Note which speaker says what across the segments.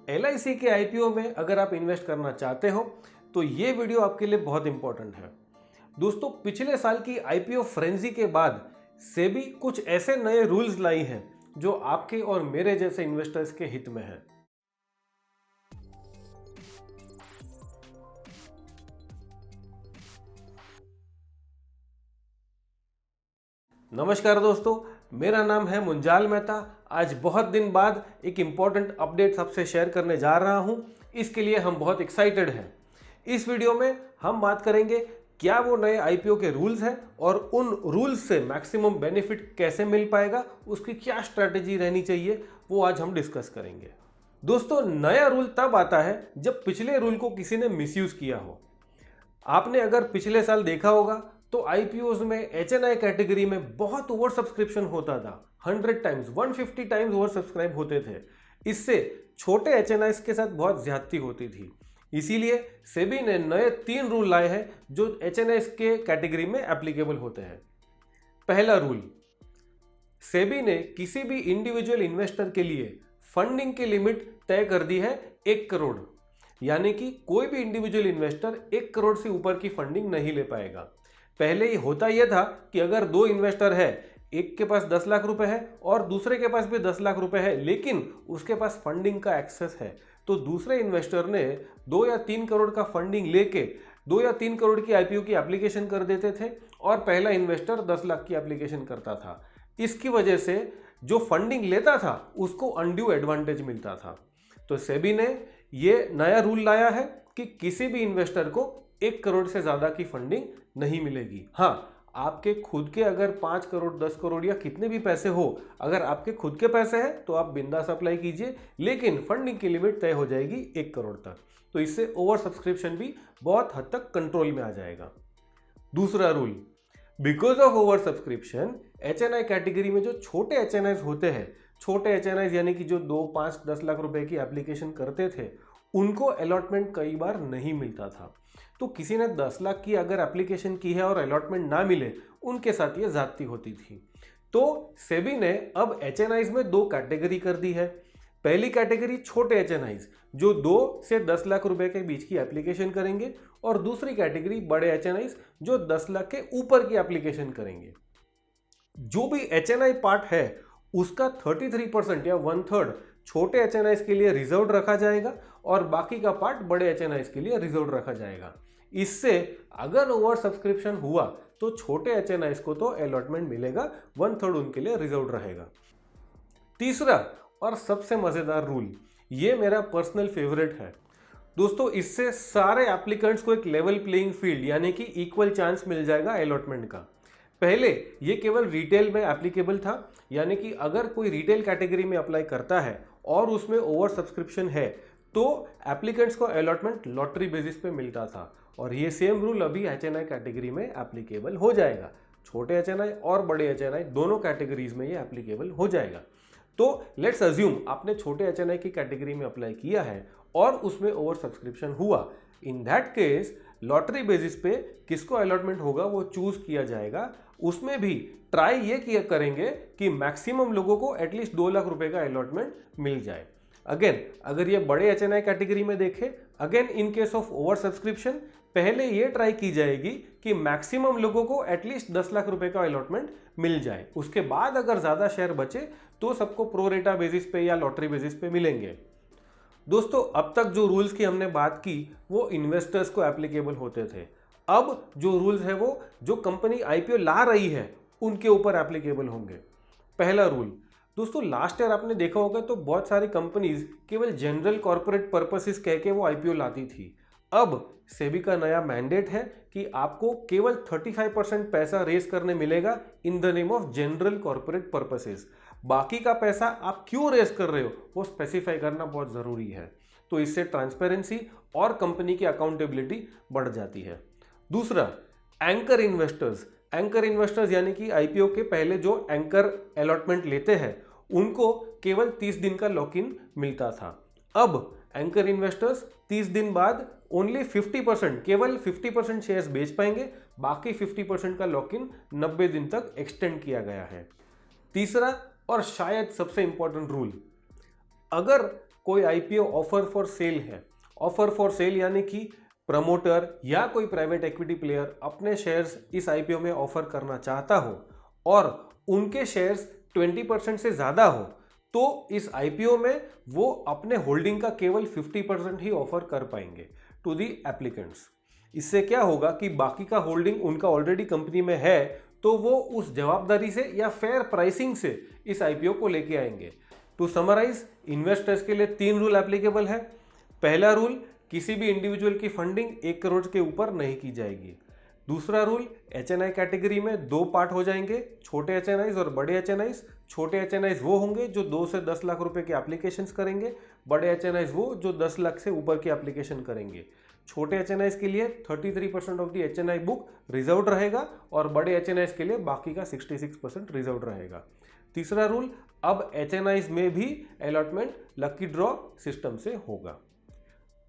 Speaker 1: LIC के IPO में अगर आप इन्वेस्ट करना चाहते हो तो ये वीडियो आपके लिए बहुत इंपॉर्टेंट है। दोस्तों, पिछले साल की IPO फ्रेंजी के बाद सेबी कुछ ऐसे नए रूल्स लाई हैं जो आपके और मेरे जैसे इन्वेस्टर्स के हित में है। नमस्कार दोस्तों, मेरा नाम है मुंजाल मेहता। आज बहुत दिन बाद एक इम्पॉर्टेंट अपडेट सबसे शेयर करने जा रहा हूं। इसके लिए हम बहुत एक्साइटेड हैं। इस वीडियो में हम बात करेंगे क्या वो नए IPO के रूल्स हैं और उन रूल्स से मैक्सिमम बेनिफिट कैसे मिल पाएगा, उसकी क्या स्ट्रैटेजी रहनी चाहिए, वो आज हम डिस्कस करेंगे। दोस्तों, नया रूल तब आता है जब पिछले रूल को किसी ने मिसयूज किया हो। आपने अगर पिछले साल देखा होगा तो IPOs में HNI कैटेगरी में बहुत ओवर सब्सक्रिप्शन होता था। 100 टाइम्स 150 टाइम्स ओवर सब्सक्राइब होते थे। इससे छोटे HNIs के साथ बहुत ज्यादती होती थी। इसीलिए सेबी ने नए 3 रूल लाए हैं जो HNIs के कैटेगरी में एप्लीकेबल होते हैं। पहला रूल, सेबी ने किसी भी इंडिविजुअल इन्वेस्टर के लिए फंडिंग की लिमिट तय कर दी है 1 करोड़। यानी कि कोई भी इंडिविजुअल इन्वेस्टर 1 करोड़ से ऊपर की फंडिंग नहीं ले पाएगा। पहले ही होता यह था कि अगर 2 इन्वेस्टर है, एक के पास 10 लाख रुपए है और दूसरे के पास भी 10 लाख रुपए है, लेकिन उसके पास फंडिंग का एक्सेस है, तो दूसरे इन्वेस्टर ने 2 या 3 करोड़ का फंडिंग लेके 2 या 3 करोड़ की IPO की एप्लीकेशन कर देते थे और पहला इन्वेस्टर 10 लाख की एप्लीकेशन करता था। इसकी वजह से जो फंडिंग लेता था उसको अनड्यू एडवांटेज मिलता था। तो सेबी ने ये नया रूल लाया है कि किसी भी इन्वेस्टर को 1 करोड़ से ज्यादा की फंडिंग नहीं मिलेगी। हाँ, आपके खुद के अगर 5 करोड़ 10 करोड़ या कितने भी पैसे हो, अगर आपके खुद के पैसे हैं तो आप बिंदास अप्लाई कीजिए, लेकिन फंडिंग की लिमिट तय हो जाएगी 1 करोड़ तक। तो इससे ओवर सब्सक्रिप्शन भी बहुत हद तक कंट्रोल में आ जाएगा। दूसरा rule, because of over subscription HNI category में जो छोटे HNIs होते हैं, छोटे HNIs यानी कि जो 2, 5, 10 लाख रुपए की एप्लीकेशन करते थे, उनको अलॉटमेंट कई बार नहीं मिलता था। तो किसी ने 10 लाख की अगर एप्लीकेशन की है और अलॉटमेंट ना मिले, उनके साथ ये ज्यादती होती थी। तो सेबी ने अब HNIs में 2 कैटेगरी कर दी है। पहली कैटेगरी छोटे HNIs जो 2 से 10 लाख रुपए के बीच की एप्लीकेशन करेंगे, और दूसरी कैटेगरी बड़े HNIs जो 10 लाख के ऊपर की एप्लीकेशन करेंगे। जो भी HNI पार्ट है उसका 33% या 1/3 छोटे HNIs के लिए रिजर्व रखा जाएगा और बाकी का पार्ट बड़े HNIs के लिए रिजर्व रखा जाएगा। इससे अगर ओवर सब्सक्रिप्शन हुआ तो छोटे HNIs को तो अलॉटमेंट मिलेगा, 1/3 उनके लिए रिजर्व रहेगा। तीसरा और सबसे मजेदार रूल, ये मेरा पर्सनल फेवरेट है दोस्तों। इससे सारे एप्लीकेंट्स को एक लेवल प्लेइंग फील्ड यानी कि इक्वल चांस मिल जाएगा अलॉटमेंट का। पहले ये केवल रिटेल में एप्लीकेबल था, यानी कि अगर कोई रिटेल कैटेगरी में अप्लाई करता है और उसमें ओवर सब्सक्रिप्शन है तो एप्लीकेंट्स को अलॉटमेंट लॉटरी बेसिस पे मिलता था, और ये सेम रूल अभी HNI कैटेगरी में एप्लीकेबल हो जाएगा। छोटे HNI और बड़े HNI दोनों कैटेगरीज में ये एप्लीकेबल हो जाएगा। तो लेट्स अज्यूम आपने छोटे HNI की कैटेगरी में अप्लाई किया है और उसमें ओवर सब्सक्रिप्शन हुआ। In that case lottery basis पे किसको अलॉटमेंट होगा वो चूज किया जाएगा। उसमें भी ट्राई ये किया करेंगे कि मैक्सिमम लोगों को एटलीस्ट 2 लाख रुपए का अलॉटमेंट मिल जाए। अगेन, अगर ये बड़े HNI कैटेगरी में देखें, again in case of over subscription पहले ये ट्राई की जाएगी कि मैक्सिमम लोगों को एटलीस्ट 10 लाख रुपए का अलॉटमेंट मिल जाए। उसके बाद अगर ज्यादा शेयर बचे तो सबको प्रोरेटा बेसिस पे या लॉटरी बेसिस पे मिलेंगे। दोस्तों, अब तक जो रूल्स की हमने बात की वो इन्वेस्टर्स को एप्लीकेबल होते थे। अब जो रूल्स है वो जो कंपनी IPO ला रही है उनके ऊपर एप्लीकेबल होंगे। पहला रूल, दोस्तों लास्ट ईयर आपने देखा होगा तो बहुत सारी कंपनीज केवल जनरल कॉर्पोरेट पर्पसेस कह के वो IPO लाती थी। अब सेबी का नया मैंडेट है कि आपको केवल 35% पैसा रेस करने मिलेगा in the name of general corporate purposes. बाकी का पैसा आप क्यों रेस कर रहे हो वो स्पेसिफाई करना बहुत जरूरी है। तो इससे ट्रांसपेरेंसी और कंपनी की अकाउंटेबिलिटी बढ़ जाती है। दूसरा, एंकर इन्वेस्टर्स। एंकर इन्वेस्टर्स यानी कि IPO के पहले जो एंकर अलॉटमेंट लेते हैं उनको केवल 30 दिन का लॉक इन मिलता था। अब एंकर इन्वेस्टर्स 30 दिन बाद ओनली 50%, केवल 50% शेयर्स बेच पाएंगे, बाकी 50% का लॉक इन 90 दिन तक एक्सटेंड किया गया है। तीसरा और शायद सबसे इंपॉर्टेंट रूल, अगर कोई आईपीओ ऑफर फॉर सेल है, ऑफर फॉर सेल यानी कि प्रमोटर या कोई प्राइवेट इक्विटी प्लेयर अपने शेयर्स इस आईपीओ में ऑफर करना चाहता हो और उनके शेयर्स 20% से ज़्यादा हो, तो इस आईपीओ में वो अपने होल्डिंग का केवल 50% ही ऑफर कर पाएंगे टू दी एप्लीकेंट्स। इससे क्या होगा कि बाकी का होल्डिंग उनका ऑलरेडी कंपनी में है, तो वो उस जवाबदारी से या फेयर प्राइसिंग से इस आईपीओ को लेके आएंगे। टू समराइज, इन्वेस्टर्स के लिए 3 रूल एप्लीकेबल है। पहला रूल, किसी भी इंडिविजुअल की फंडिंग 1 करोड़ के ऊपर नहीं की जाएगी। दूसरा रूल, एचएनआई कैटेगरी में 2 पार्ट हो जाएंगे, छोटे एचएनआईज और बड़े एचएनआईज। छोटे एचएनआईज वो होंगे जो 2 से 10 लाख रुपए के एप्लीकेशंस करेंगे, बड़े एचएनआईज वो जो 10 लाख से ऊपर की एप्लीकेशन करेंगे। छोटे एचएनआईज के लिए 33% of the HNI book reserved रहेगा और बड़े एचएनआईज के लिए बाकी का 66% रिजर्व्ड रहेगा। तीसरा रूल, अब एचएनआईज में भी अलॉटमेंट लकी ड्रॉ सिस्टम से होगा।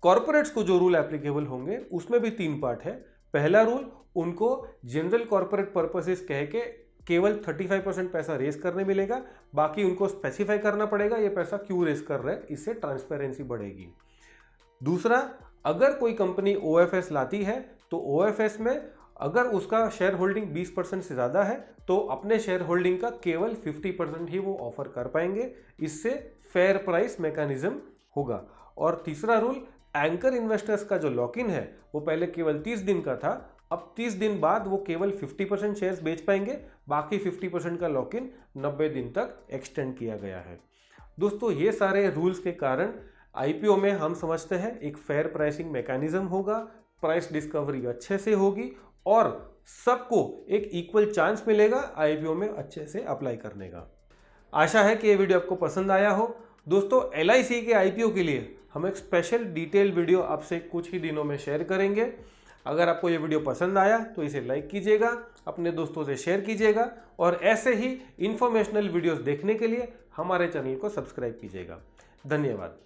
Speaker 1: कॉर्पोरेट्स को जो रूल एप्लीकेबल होंगे उसमें भी 3 पार्ट है। पहला रूल, उनको जनरल कॉर्पोरेट पर्पसेस कह के केवल 35% पैसा रेस करने मिलेगा, बाकी उनको स्पेसिफाई करना पड़ेगा ये पैसा क्यों रेस कर रहा है, इससे ट्रांसपेरेंसी बढ़ेगी। दूसरा, अगर कोई कंपनी ओएफएस लाती है तो ओएफएस में अगर उसका शेयर होल्डिंग 20% से ज़्यादा है तो अपने शेयर होल्डिंग का केवल 50% ही वो ऑफर कर पाएंगे, इससे फेयर प्राइस मैकेनिज्म होगा। और तीसरा रूल, एंकर इन्वेस्टर्स का जो लॉक इन है वो पहले केवल 30 दिन का था, अब 30 दिन बाद वो केवल 50% शेयर्स बेच पाएंगे, बाकी 50% का लॉक इन 90 दिन तक एक्सटेंड किया गया है। दोस्तों, ये सारे रूल्स के कारण आईपीओ में हम समझते हैं एक फेयर प्राइसिंग मैकेनिज्म होगा, प्राइस डिस्कवरी अच्छे से होगी और सबको एक इक्वल चांस मिलेगा आईपीओ में अच्छे से अप्लाई करने का। आशा है कि ये वीडियो आपको पसंद आया हो। दोस्तों, एलआईसी के आईपीओ के लिए हम एक स्पेशल डिटेल वीडियो आपसे कुछ ही दिनों में शेयर करेंगे। अगर आपको ये वीडियो पसंद आया तो इसे लाइक कीजिएगा, अपने दोस्तों से शेयर कीजिएगा और ऐसे ही इंफॉर्मेशनल वीडियोस देखने के लिए हमारे चैनल को सब्सक्राइब कीजिएगा। धन्यवाद।